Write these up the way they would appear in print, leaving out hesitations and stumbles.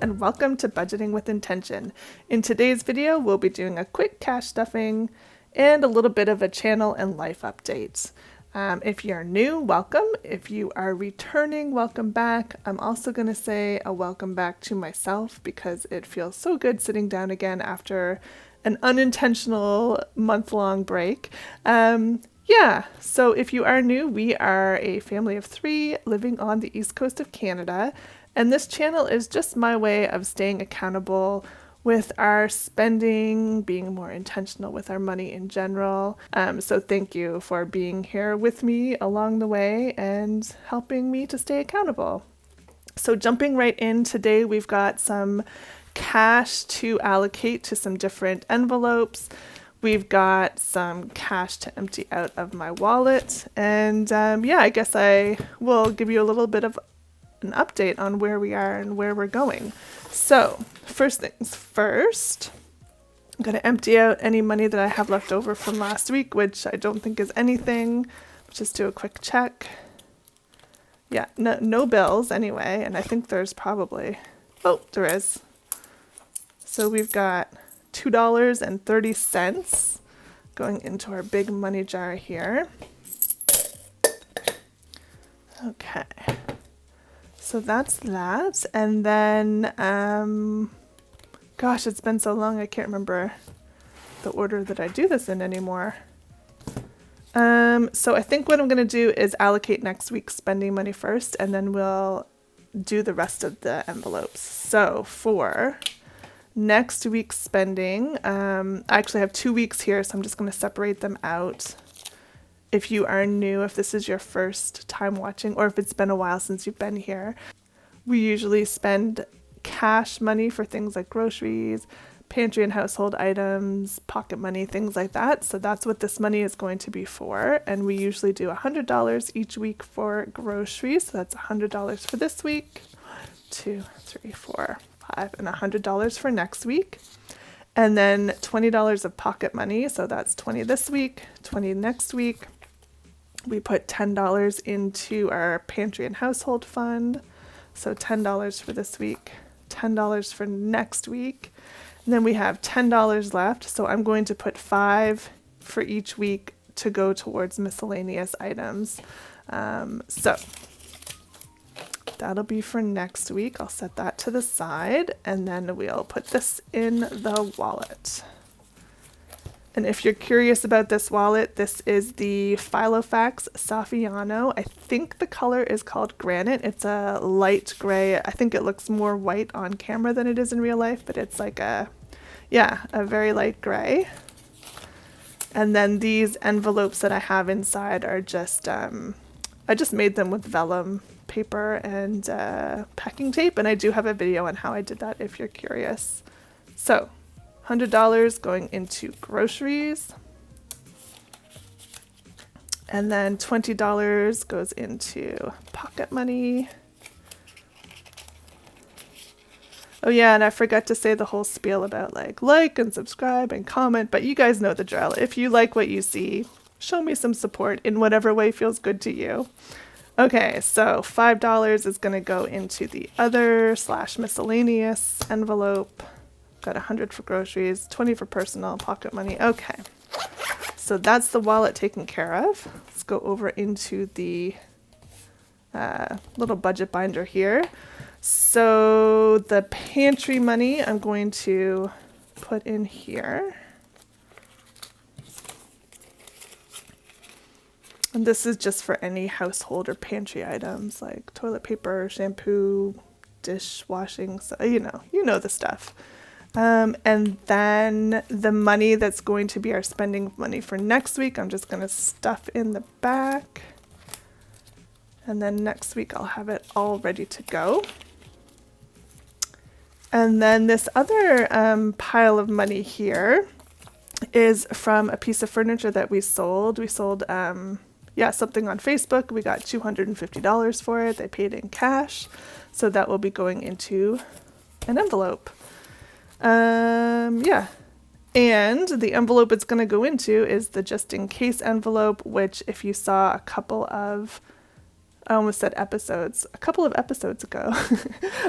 and welcome to Budgeting with Intention. In today's video, we'll be doing a quick cash stuffing and a little bit of a channel and life update. If you're new, welcome. If you are returning, welcome back. I'm also going to say a welcome back to myself because it feels so good sitting down again after an unintentional month-long break. So if you are new, we are a family of 3 living on the east coast of Canada, and this channel is just my way of staying accountable with our spending, being more intentional with our money in general. So thank you for being here with me along the way and helping me to stay accountable. So jumping right in, today we've got some cash to allocate to some different envelopes. We've got some cash to empty out of my wallet. And I guess I will give you a little bit of an update on where we are and where we're going. So first things first, I'm going to empty out any money that I have left over from last week, which I don't think is anything. Just do a quick check. Yeah, no bills anyway. And I think there's probably, there is. So we've got $2.30 going into our big money jar here. Okay, so that's that. And then, gosh, it's been so long I can't remember the order that I do this in anymore. So I think what I'm going to do is allocate next week's spending money first, and then we'll do the rest of the envelopes. So for next week's spending, I actually have 2 weeks here, so I'm just going to separate them out. If you are new, if this is your first time watching, or if it's been a while since you've been here, we usually spend cash money for things like groceries, pantry and household items, pocket money, things like that. So that's what this money is going to be for. And we usually do $100 each week for groceries. So that's $100 for this week. 2, 3, 4, 5, and $100 for next week. And then $20 of pocket money. So that's 20 this week, 20 next week. We put $10 into our pantry and household fund. So $10 for this week, $10 for next week. And then we have $10 left. So I'm going to put 5 for each week to go towards miscellaneous items. So that'll be for next week. I'll set that to the side, and then we'll put this in the wallet. And if you're curious about this wallet, this is the Filofax Saffiano. I think the color is called Granite. It's a light gray. I think it looks more white on camera than it is in real life, but it's like a very light gray. And then these envelopes that I have inside are just, I just made them with vellum paper and packing tape, and I do have a video on how I did that if you're curious. So $100 going into groceries, and then $20 goes into pocket money. Oh yeah, and I forgot to say the whole spiel about like and subscribe and comment, but you guys know the drill. If you like what you see, show me some support in whatever way feels good to you. Okay, so $5 is going to go into the other / miscellaneous envelope. Got 100 for groceries, 20 for personal, pocket money. Okay, so that's the wallet taken care of. Let's go over into the little budget binder here. So the pantry money I'm going to put in here. And this is just for any household or pantry items like toilet paper, shampoo, dishwashing, so you know the stuff. And then the money that's going to be our spending money for next week, I'm just going to stuff in the back. And then next week I'll have it all ready to go. And then this other pile of money here is from a piece of furniture that we sold. We sold something on Facebook. We got $250 for it. They paid in cash. So that will be going into an envelope. And the envelope it's going to go into is the just in case envelope, which if you saw a couple of I almost said episodes, a couple of episodes ago,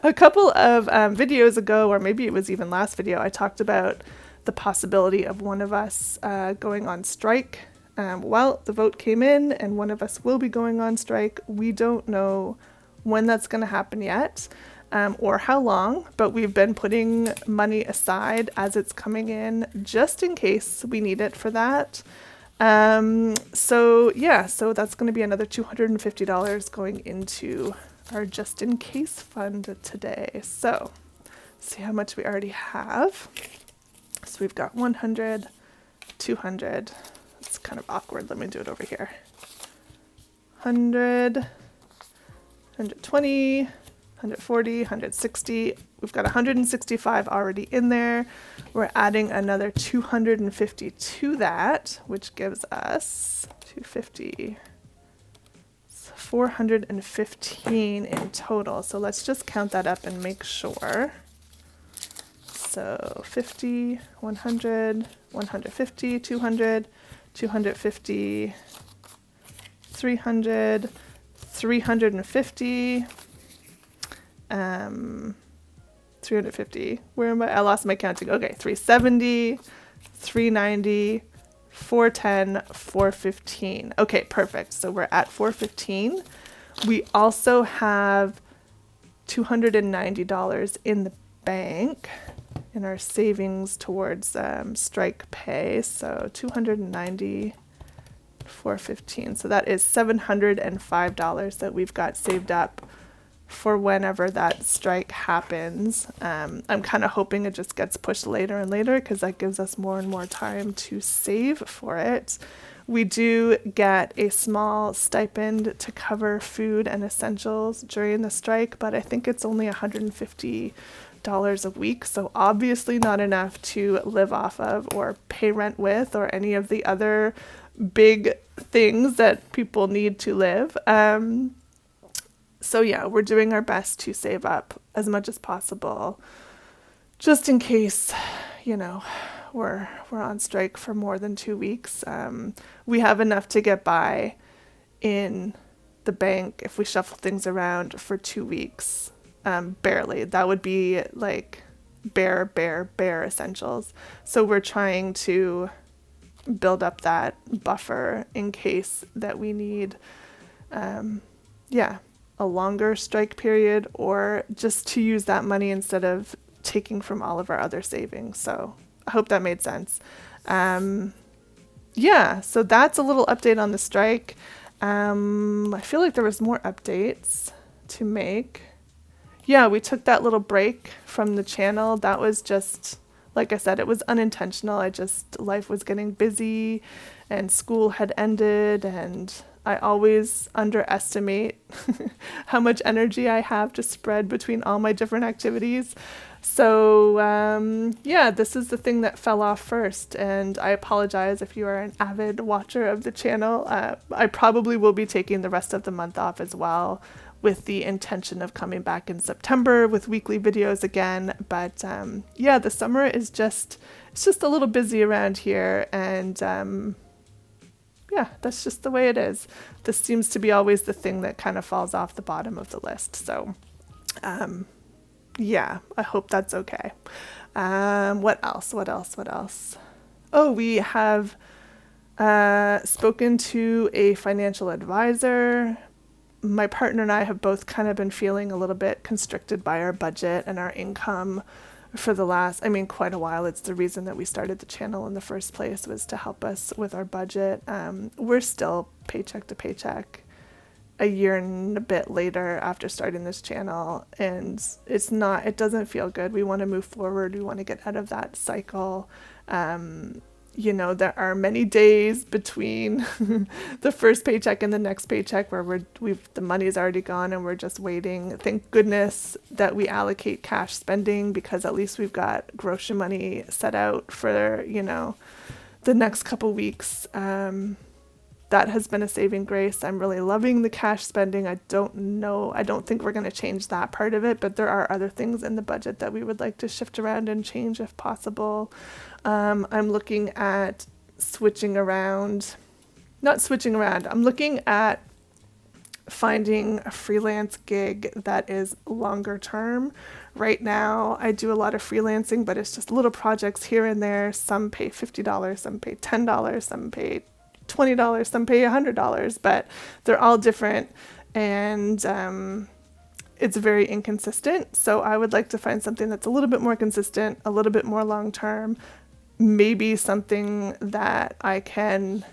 a couple of videos ago, or maybe it was even last video, I talked about the possibility of one of us going on strike. Well, the vote came in and one of us will be going on strike. We don't know when that's going to happen yet, or how long, but we've been putting money aside as it's coming in just in case we need it for that. So that's going to be another $250 going into our just in case fund today. So see how much we already have. So we've got 100, 200. It's kind of awkward. Let me do it over here. 100, 120, 140, 160. We've got 165 already in there. We're adding another 250 to that, which gives us 250, 415 in total. So let's just count that up and make sure. So 50, 100, 150, 200, 250, 300, 350, 350. Where am I? I lost my counting. Okay, 370, 390, 410, 415. Okay, perfect. So we're at 415. We also have $290 in the bank in our savings towards strike pay. So 290, 415. So that is $705 that we've got saved up for whenever that strike happens. I'm kind of hoping it just gets pushed later and later because that gives us more and more time to save for it. We do get a small stipend to cover food and essentials during the strike, but I think it's only $150 a week, so obviously not enough to live off of or pay rent with or any of the other big things that people need to live. So yeah, we're doing our best to save up as much as possible, just in case, we're on strike for more than 2 weeks. We have enough to get by in the bank if we shuffle things around for 2 weeks. Barely. That would be like bare essentials. So we're trying to build up that buffer in case that we need, a longer strike period, or just to use that money instead of taking from all of our other savings. So I hope that made sense. So that's a little update on the strike. I feel like there was more updates to make. Yeah, we took that little break from the channel. That was just, like I said, it was unintentional. Life was getting busy and school had ended, and I always underestimate how much energy I have to spread between all my different activities. So this is the thing that fell off first, and I apologize if you are an avid watcher of the channel. I probably will be taking the rest of the month off as well, with the intention of coming back in September with weekly videos again. But the summer is it's just a little busy around here, and that's just the way it is. This seems to be always the thing that kind of falls off the bottom of the list. So I hope that's okay. What else? Oh, we have spoken to a financial advisor. My partner and I have both kind of been feeling a little bit constricted by our budget and our income for the last, quite a while. It's the reason that we started the channel in the first place, was to help us with our budget. We're still paycheck to paycheck a year and a bit later after starting this channel, and it doesn't feel good. We want to move forward. We want to get out of that cycle. There are many days between the first paycheck and the next paycheck where the money's already gone and we're just waiting. Thank goodness that we allocate cash spending, because at least we've got grocery money set out for, the next couple weeks. That has been a saving grace. I'm really loving the cash spending. I don't think we're going to change that part of it, but there are other things in the budget that we would like to shift around and change if possible. I'm looking at I'm looking at finding a freelance gig that is longer term. Right now, I do a lot of freelancing, but it's just little projects here and there. Some pay $50, some pay $10, some pay $20, some pay $100, but they're all different, and it's very inconsistent. So I would like to find something that's a little bit more consistent, a little bit more long term, maybe something that I can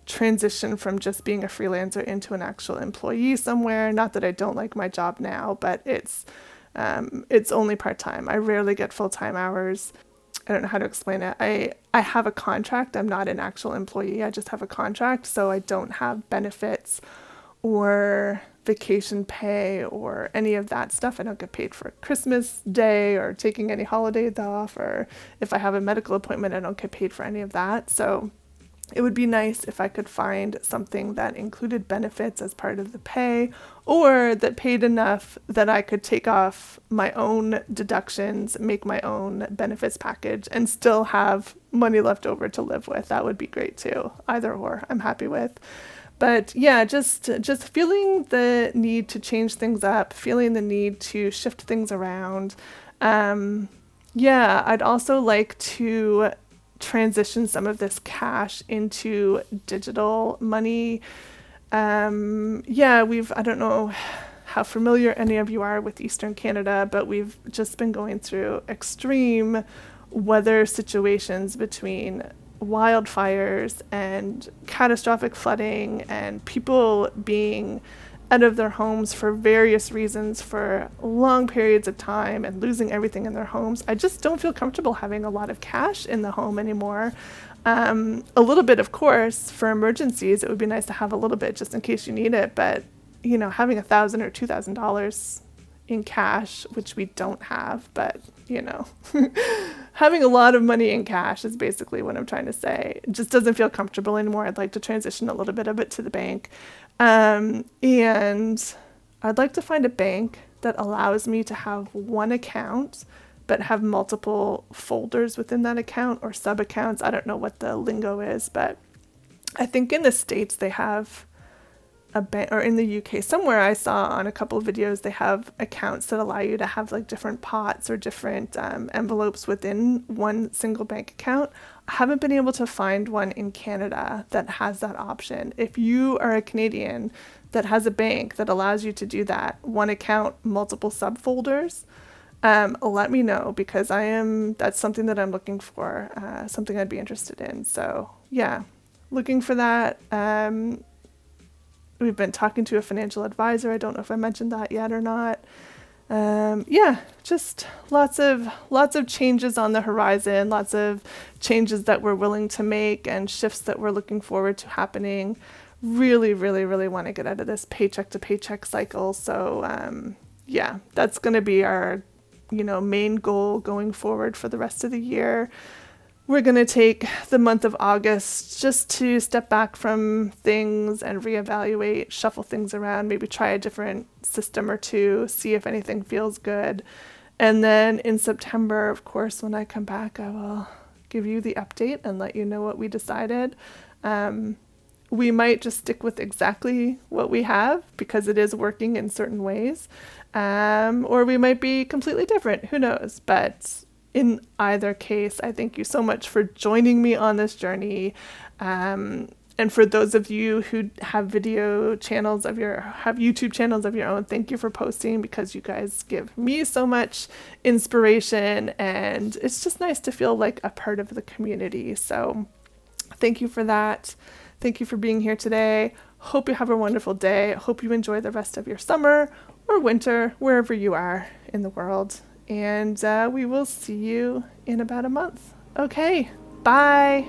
transition from just being a freelancer into an actual employee somewhere. Not that I don't like my job now, but it's only part-time. I rarely get full-time hours. I don't know how to explain it. I have a contract. I'm not an actual employee. I just have a contract, so I don't have benefits or vacation pay or any of that stuff. I don't get paid for Christmas Day or taking any holidays off, or if I have a medical appointment, I don't get paid for any of that. So it would be nice if I could find something that included benefits as part of the pay, or that paid enough that I could take off my own deductions, make my own benefits package, and still have money left over to live with. That would be great too. Either or, I'm happy with. But yeah, just feeling the need to change things up, feeling the need to shift things around. Yeah, I'd also like to transition some of this cash into digital money. I don't know how familiar any of you are with Eastern Canada, but we've just been going through extreme weather situations between wildfires and catastrophic flooding and people being out of their homes for various reasons for long periods of time and losing everything in their homes. I just don't feel comfortable having a lot of cash in the home anymore. A little bit, of course, for emergencies. It would be nice to have a little bit just in case you need it, but having $1,000 or $2,000 in cash, which we don't have, but having a lot of money in cash is basically what I'm trying to say. It just doesn't feel comfortable anymore. I'd like to transition a little bit of it to the bank. And I'd like to find a bank that allows me to have one account, but have multiple folders within that account or sub accounts. I don't know what the lingo is, but I think in the States they have a bank, or in the UK somewhere I saw on a couple of videos, they have accounts that allow you to have like different pots or different envelopes within one single bank account. I haven't been able to find one in Canada that has that option. If you are a Canadian that has a bank that allows you to do that, one account, multiple subfolders, let me know, because that's something that I'm looking for, something I'd be interested in. So yeah, looking for that. We've been talking to a financial advisor. I don't know if I mentioned that yet or not. Just lots of changes on the horizon, lots of changes that we're willing to make and shifts that we're looking forward to happening. Really, really, really want to get out of this paycheck to paycheck cycle. So that's going to be our main goal going forward for the rest of the year. We're going to take the month of August just to step back from things and reevaluate, shuffle things around, maybe try a different system or two, see if anything feels good. And then in September, of course, when I come back, I will give you the update and let you know what we decided. We might just stick with exactly what we have because it is working in certain ways. Or we might be completely different. Who knows? But in either case, I thank you so much for joining me on this journey. And for those of you who have YouTube channels of your own, thank you for posting, because you guys give me so much inspiration, and it's just nice to feel like a part of the community. So thank you for that. Thank you for being here today. Hope you have a wonderful day. Hope you enjoy the rest of your summer or winter, wherever you are in the world. And we will see you in about a month. Okay, bye.